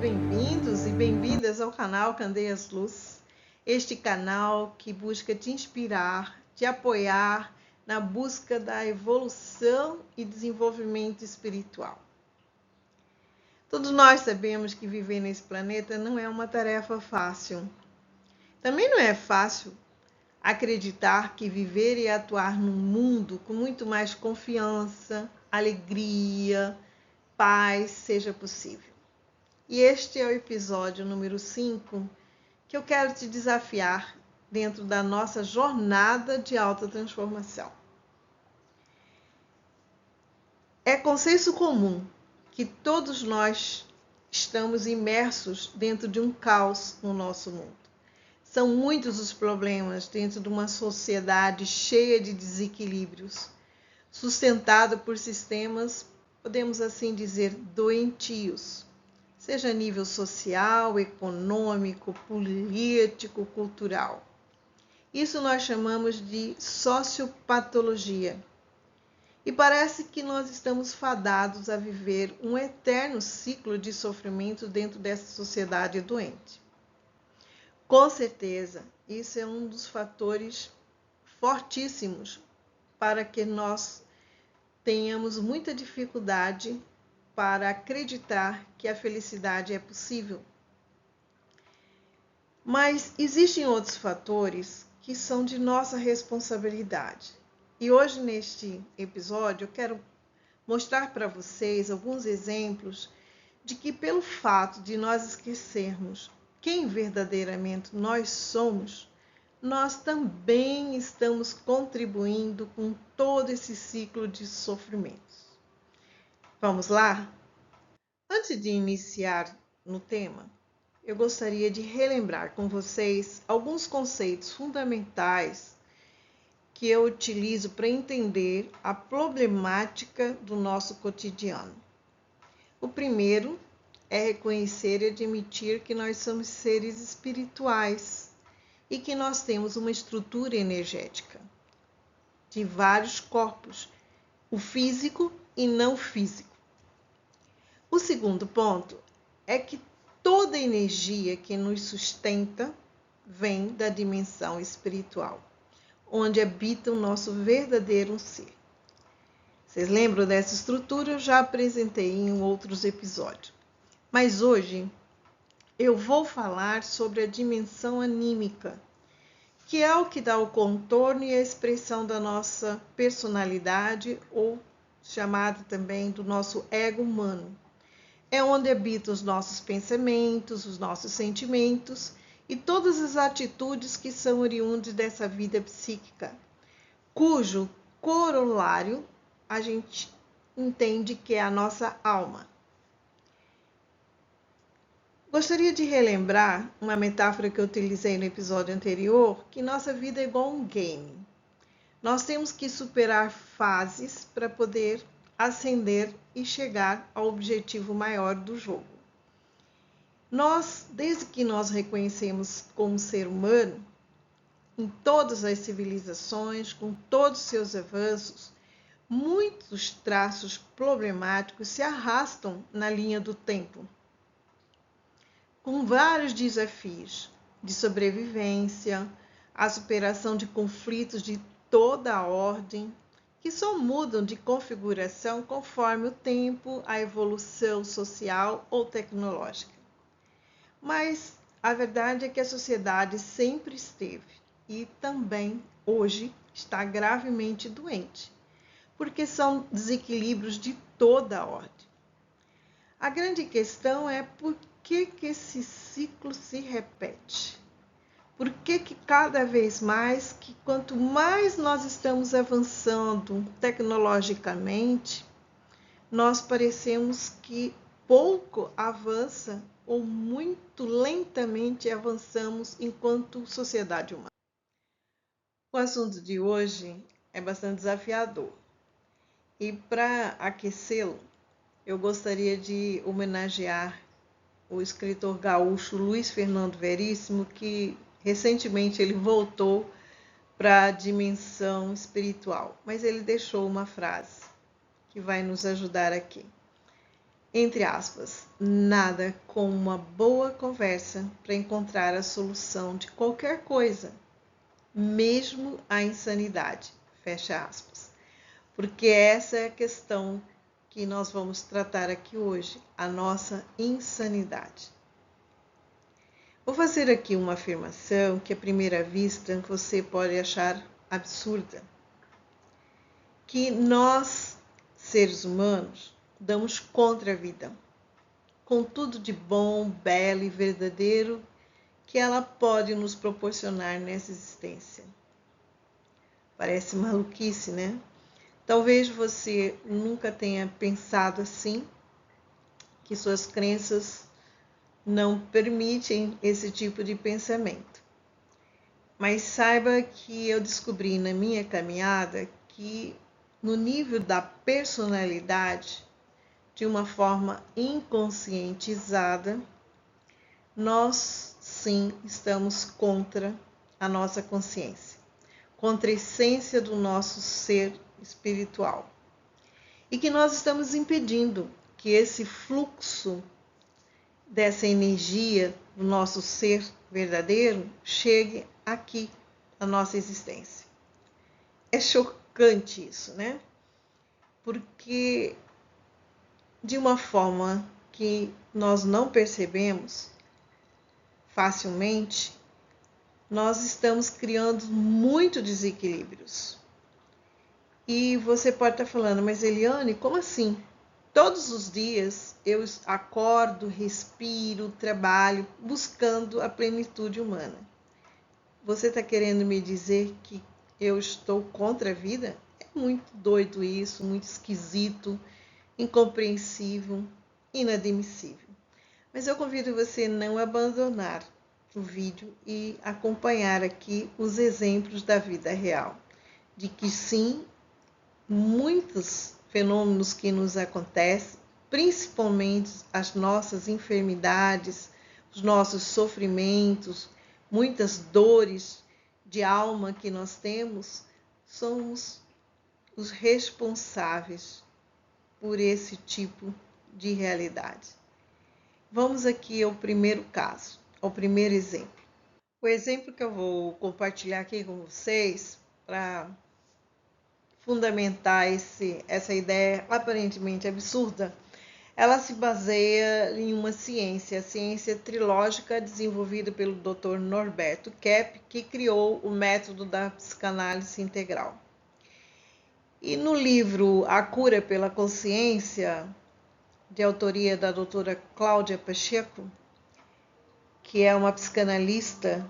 bem-vindos e bem-vindas ao canal Candeias Luz, este canal que busca te inspirar, te apoiar na busca da evolução e desenvolvimento espiritual. Todos nós sabemos que viver nesse planeta não é uma tarefa fácil. Também não é fácil acreditar que viver e atuar num mundo com muito mais confiança, alegria, paz seja possível. E este é o episódio número 5 que eu quero te desafiar dentro da nossa jornada de autotransformação. É consenso comum que todos nós estamos imersos dentro de um caos no nosso mundo. São muitos os problemas dentro de uma sociedade cheia de desequilíbrios, sustentada por sistemas, podemos assim dizer, doentios, seja a nível social, econômico, político, cultural. Isso nós chamamos de sociopatologia. E parece que nós estamos fadados a viver um eterno ciclo de sofrimento dentro dessa sociedade doente. Com certeza, isso é um dos fatores fortíssimos para que nós tenhamos muita dificuldade para acreditar que a felicidade é possível. Mas existem outros fatores que são de nossa responsabilidade. E hoje, neste episódio, eu quero mostrar para vocês alguns exemplos de que, pelo fato de nós esquecermos quem verdadeiramente nós somos, nós também estamos contribuindo com todo esse ciclo de sofrimentos. Vamos lá? Antes de iniciar no tema, eu gostaria de relembrar com vocês alguns conceitos fundamentais que eu utilizo para entender a problemática do nosso cotidiano. O primeiro é reconhecer e admitir que nós somos seres espirituais e que nós temos uma estrutura energética de vários corpos, o físico e não físico. O segundo ponto é que toda energia que nos sustenta vem da dimensão espiritual, onde habita o nosso verdadeiro ser. Vocês lembram dessa estrutura? Eu já apresentei em outros episódios. Mas hoje eu vou falar sobre a dimensão anímica, que é o que dá o contorno e a expressão da nossa personalidade, ou chamado também do nosso ego humano. É onde habitam os nossos pensamentos, os nossos sentimentos e todas as atitudes que são oriundas dessa vida psíquica, cujo corolário a gente entende que é a nossa alma. Gostaria de relembrar uma metáfora que eu utilizei no episódio anterior, que nossa vida é igual um game. Nós temos que superar fases para poder ascender e chegar ao objetivo maior do jogo. Nós, desde que nós reconhecemos como ser humano, em todas as civilizações, com todos os seus avanços, muitos traços problemáticos se arrastam na linha do tempo, com vários desafios de sobrevivência, a superação de conflitos de toda a ordem, que só mudam de configuração conforme o tempo, a evolução social ou tecnológica. Mas a verdade é que a sociedade sempre esteve e também hoje está gravemente doente, porque são desequilíbrios de toda a ordem. A grande questão é por que esse ciclo se repete? Por que cada vez mais, que quanto mais nós estamos avançando tecnologicamente, nós parecemos que pouco avança ou muito lentamente avançamos enquanto sociedade humana. O assunto de hoje é bastante desafiador e para aquecê-lo, eu gostaria de homenagear o escritor gaúcho Luiz Fernando Veríssimo, que recentemente ele voltou para a dimensão espiritual, mas ele deixou uma frase que vai nos ajudar aqui. entre aspas, nada como uma boa conversa para encontrar a solução de qualquer coisa, mesmo a insanidade, fecha aspas. Porque essa é a questão que nós vamos tratar aqui hoje, a nossa insanidade. Vou fazer aqui uma afirmação que à primeira vista você pode achar absurda. Que nós, seres humanos, damos contra a vida, com tudo de bom, belo e verdadeiro que ela pode nos proporcionar nessa existência. Parece maluquice, né? Talvez você nunca tenha pensado assim, que suas crenças não permitem esse tipo de pensamento. Mas saiba que eu descobri na minha caminhada que no nível da personalidade, de uma forma inconscientizada, nós sim estamos contra a nossa consciência, contra a essência do nosso ser espiritual. E que nós estamos impedindo que esse fluxo dessa energia do nosso ser verdadeiro chegue aqui na nossa existência. É chocante isso, né? Porque de uma forma que nós não percebemos facilmente, nós estamos criando muitos desequilíbrios. E você pode estar falando, mas Eliane, como assim? Todos os dias eu acordo, respiro, trabalho, buscando a plenitude humana. Você está querendo me dizer que eu estou contra a vida? É muito doido isso, muito esquisito, incompreensível, inadmissível. Mas eu convido você a não abandonar o vídeo e acompanhar aqui os exemplos da vida real, de que sim, muitos fenômenos que nos acontecem, principalmente as nossas enfermidades, os nossos sofrimentos, muitas dores de alma que nós temos, somos os responsáveis por esse tipo de realidade. Vamos aqui ao primeiro caso, ao primeiro exemplo. O exemplo que eu vou compartilhar aqui com vocês para fundamentar essa ideia aparentemente absurda, ela se baseia em uma ciência, a ciência trilógica desenvolvida pelo Dr. Norberto Kepp, que criou o método da psicanálise integral. E no livro A Cura pela Consciência, de autoria da doutora Cláudia Pacheco, que é uma psicanalista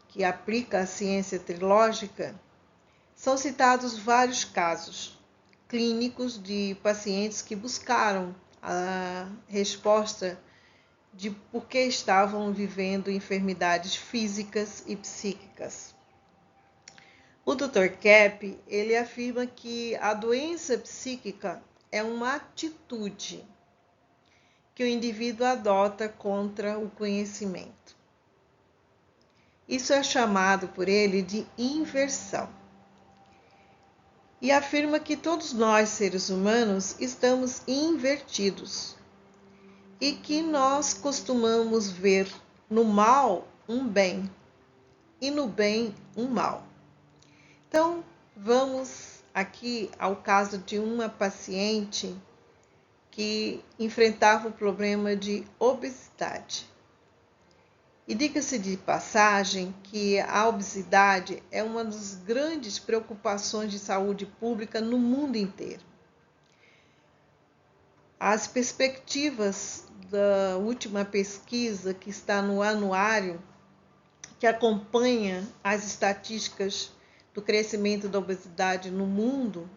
que aplica a ciência trilógica, são citados vários casos clínicos de pacientes que buscaram a resposta de por que estavam vivendo enfermidades físicas e psíquicas. O Dr. Kepp, ele afirma que a doença psíquica é uma atitude que o indivíduo adota contra o conhecimento. Isso é chamado por ele de inversão. E afirma que todos nós, seres humanos, estamos invertidos e que nós costumamos ver no mal um bem e no bem um mal. Então, vamos aqui ao caso de uma paciente que enfrentava o problema de obesidade. E diga-se de passagem que a obesidade é uma das grandes preocupações de saúde pública no mundo inteiro. As perspectivas da última pesquisa que está no anuário, que acompanha as estatísticas do crescimento da obesidade no mundo,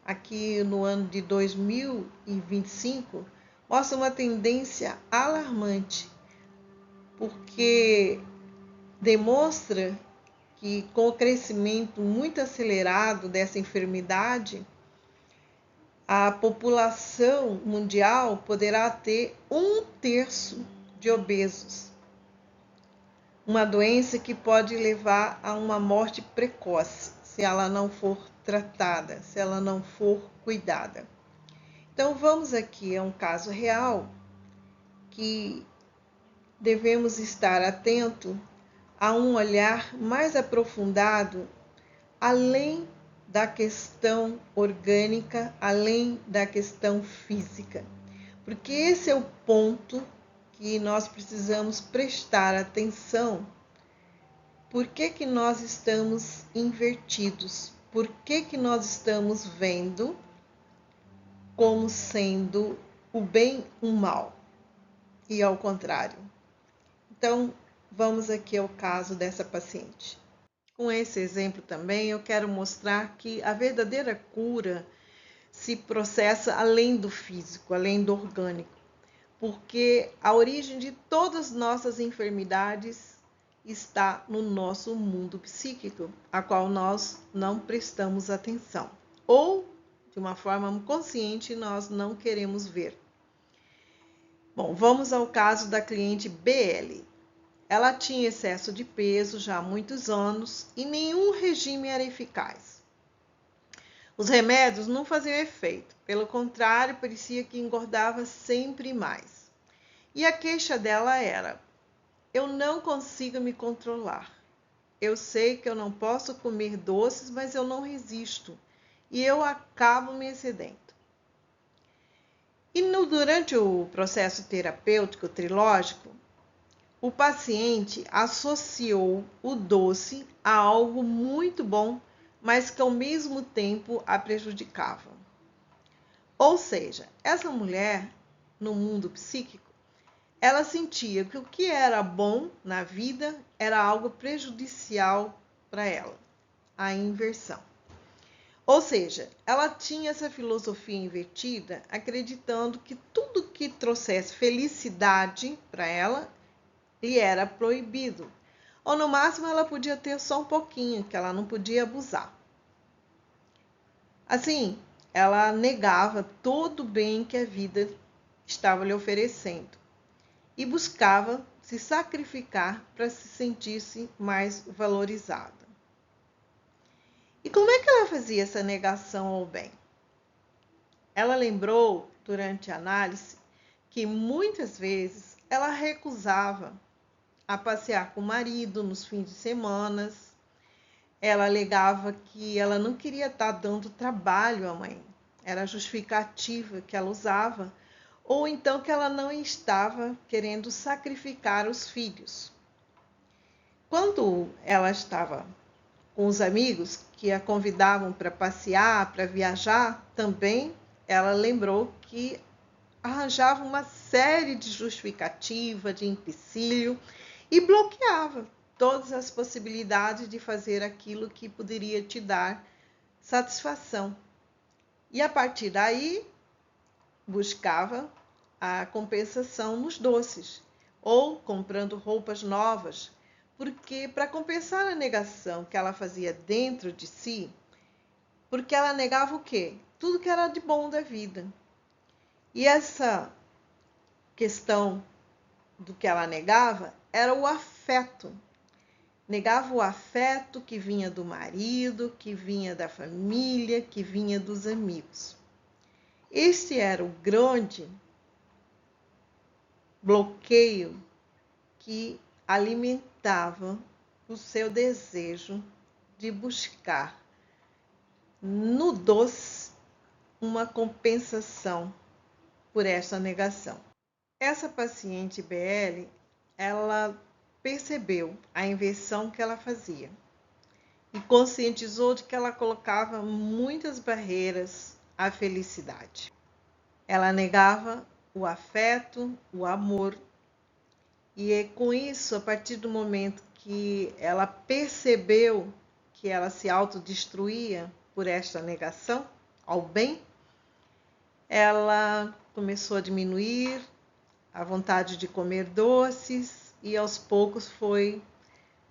aqui no ano de 2025, mostra uma tendência alarmante, porque demonstra que com o crescimento muito acelerado dessa enfermidade, a população mundial poderá ter 1/3 de obesos. Uma doença que pode levar a uma morte precoce, se ela não for tratada, se ela não for cuidada. Então, vamos aqui a um caso real que devemos estar atento a um olhar mais aprofundado, além da questão orgânica, além da questão física. Porque esse é o ponto que nós precisamos prestar atenção. Por que nós estamos invertidos? Por que nós estamos vendo como sendo o bem o mal? E ao contrário. Então, vamos aqui ao caso dessa paciente. Com esse exemplo também, eu quero mostrar que a verdadeira cura se processa além do físico, além do orgânico, porque a origem de todas as nossas enfermidades está no nosso mundo psíquico, a qual nós não prestamos atenção, ou de uma forma consciente nós não queremos ver. Bom, vamos ao caso da cliente BL. Ela tinha excesso de peso já há muitos anos e nenhum regime era eficaz. Os remédios não faziam efeito, pelo contrário, parecia que engordava sempre mais. E a queixa dela era: eu não consigo me controlar. Eu sei que eu não posso comer doces, mas eu não resisto e eu acabo me excedendo. E durante o processo terapêutico trilógico, o paciente associou o doce a algo muito bom, mas que ao mesmo tempo a prejudicava. Ou seja, essa mulher, no mundo psíquico, ela sentia que o que era bom na vida era algo prejudicial para ela, a inversão. Ou seja, ela tinha essa filosofia invertida, acreditando que tudo que trouxesse felicidade para ela lhe era proibido. Ou no máximo ela podia ter só um pouquinho, que ela não podia abusar. Assim, ela negava todo o bem que a vida estava lhe oferecendo e buscava se sacrificar para se sentir-se mais valorizada. E como é que ela fazia essa negação ao bem? Ela lembrou, durante a análise, que muitas vezes ela recusava a passear com o marido nos fins de semana. Ela alegava que ela não queria estar dando trabalho à mãe. Era a justificativa que ela usava, ou então que ela não estava querendo sacrificar os filhos. Quando ela estava com os amigos que a convidavam para passear, para viajar, também ela lembrou que arranjava uma série de justificativa, de empecilho, e bloqueava todas as possibilidades de fazer aquilo que poderia te dar satisfação. E a partir daí, buscava a compensação nos doces, ou comprando roupas novas, porque para compensar a negação que ela fazia dentro de si, porque ela negava o quê? Tudo que era de bom da vida. E essa questão do que ela negava era o afeto. Negava o afeto que vinha do marido, que vinha da família, que vinha dos amigos. Este era o grande bloqueio que alimentava o seu desejo de buscar no doce uma compensação por essa negação. Essa paciente BL, ela percebeu a inversão que ela fazia e conscientizou de que ela colocava muitas barreiras à felicidade. Ela negava o afeto, o amor, e com isso, a partir do momento que ela percebeu que ela se autodestruía por esta negação ao bem, ela começou a diminuir a vontade de comer doces e aos poucos foi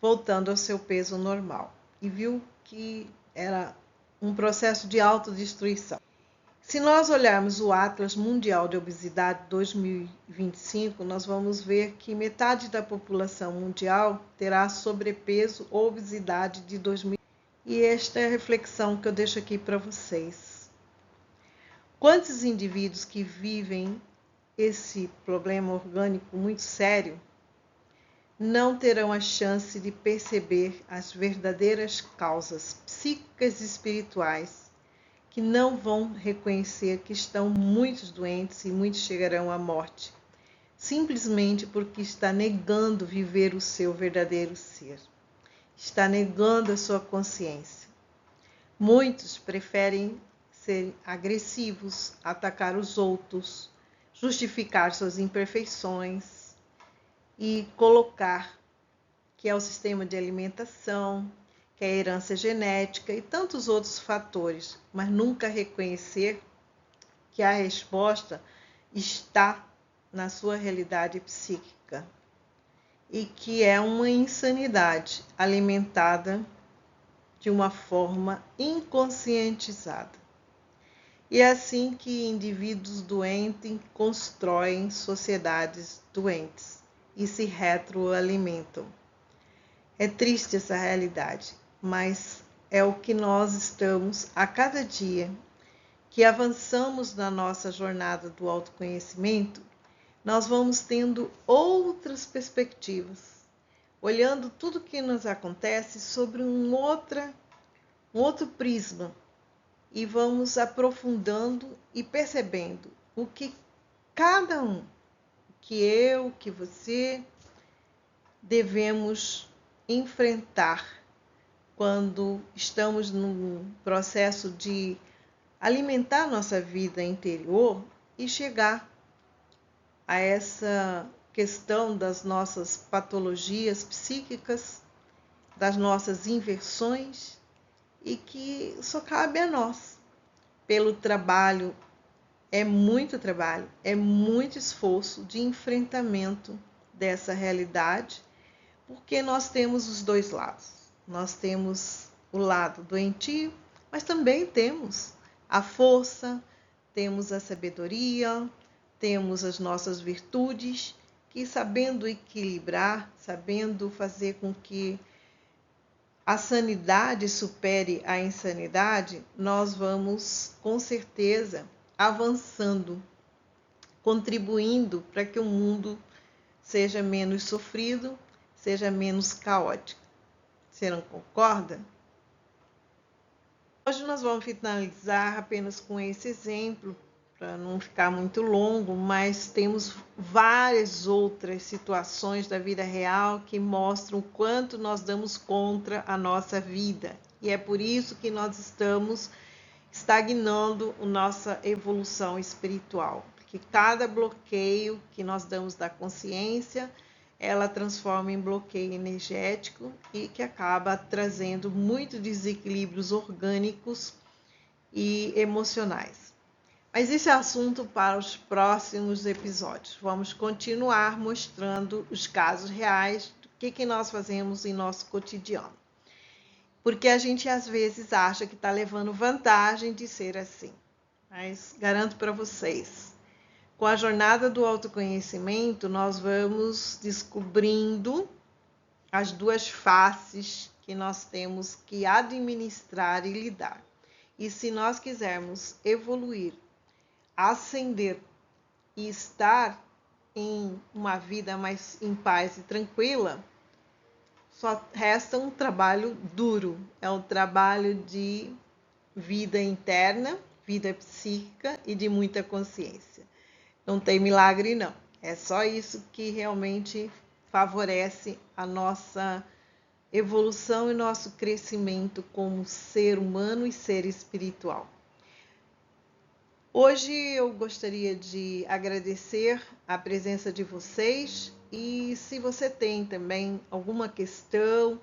voltando ao seu peso normal. E viu que era um processo de autodestruição. Se nós olharmos o Atlas Mundial de Obesidade 2025, nós vamos ver que metade da população mundial terá sobrepeso ou obesidade de 2025. E esta é a reflexão que eu deixo aqui para vocês. Quantos indivíduos que vivem esse problema orgânico muito sério não terão a chance de perceber as verdadeiras causas psíquicas e espirituais, que não vão reconhecer que estão muito doentes e muitos chegarão à morte, simplesmente porque está negando viver o seu verdadeiro ser, está negando a sua consciência. Muitos preferem ser agressivos, atacar os outros, justificar suas imperfeições e colocar que é o sistema de alimentação, que é a herança genética e tantos outros fatores, mas nunca reconhecer que a resposta está na sua realidade psíquica e que é uma insanidade alimentada de uma forma inconscientizada. E é assim que indivíduos doentes constroem sociedades doentes e se retroalimentam. É triste essa realidade, mas é o que nós estamos a cada dia que avançamos na nossa jornada do autoconhecimento, nós vamos tendo outras perspectivas, olhando tudo que nos acontece sobre um outro prisma, e vamos aprofundando e percebendo o que cada um, que eu, que você, devemos enfrentar quando estamos num processo de alimentar nossa vida interior e chegar a essa questão das nossas patologias psíquicas, das nossas inversões, e que só cabe a nós. Pelo trabalho, é muito esforço de enfrentamento dessa realidade, porque nós temos os dois lados. Nós temos o lado doentio, mas também temos a força, temos a sabedoria, temos as nossas virtudes, que sabendo equilibrar, sabendo fazer com que a sanidade supere a insanidade, nós vamos, com certeza, avançando, contribuindo para que o mundo seja menos sofrido, seja menos caótico. Você não concorda? Hoje nós vamos finalizar apenas com esse exemplo, para não ficar muito longo, mas temos várias outras situações da vida real que mostram o quanto nós damos contra a nossa vida. E é por isso que nós estamos estagnando a nossa evolução espiritual. Porque cada bloqueio que nós damos da consciência, ela transforma em bloqueio energético e que acaba trazendo muitos desequilíbrios orgânicos e emocionais. Mas esse é assunto para os próximos episódios. Vamos continuar mostrando os casos reais do que nós fazemos em nosso cotidiano. Porque a gente às vezes acha que está levando vantagem de ser assim. Mas garanto para vocês, com a jornada do autoconhecimento, nós vamos descobrindo as duas faces que nós temos que administrar e lidar. E se nós quisermos evoluir, ascender e estar em uma vida mais em paz e tranquila, só resta um trabalho duro. É um trabalho de vida interna, vida psíquica e de muita consciência. Não tem milagre, não. É só isso que realmente favorece a nossa evolução e nosso crescimento como ser humano e ser espiritual. Hoje eu gostaria de agradecer a presença de vocês e se você tem também alguma questão,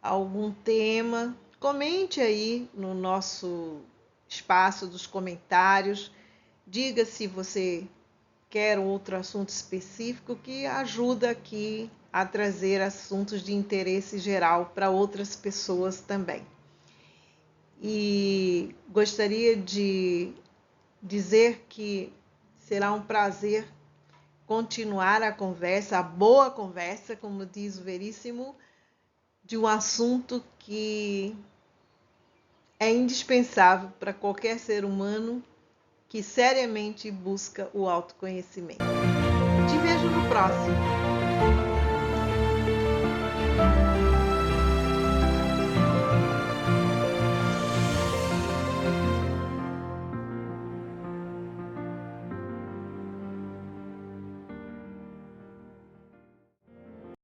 algum tema, comente aí no nosso espaço dos comentários. Diga se você quer outro assunto específico que ajuda aqui a trazer assuntos de interesse geral para outras pessoas também. E gostaria de dizer que será um prazer continuar a conversa, a boa conversa, como diz o Veríssimo, de um assunto que é indispensável para qualquer ser humano que seriamente busca o autoconhecimento. Te vejo no próximo.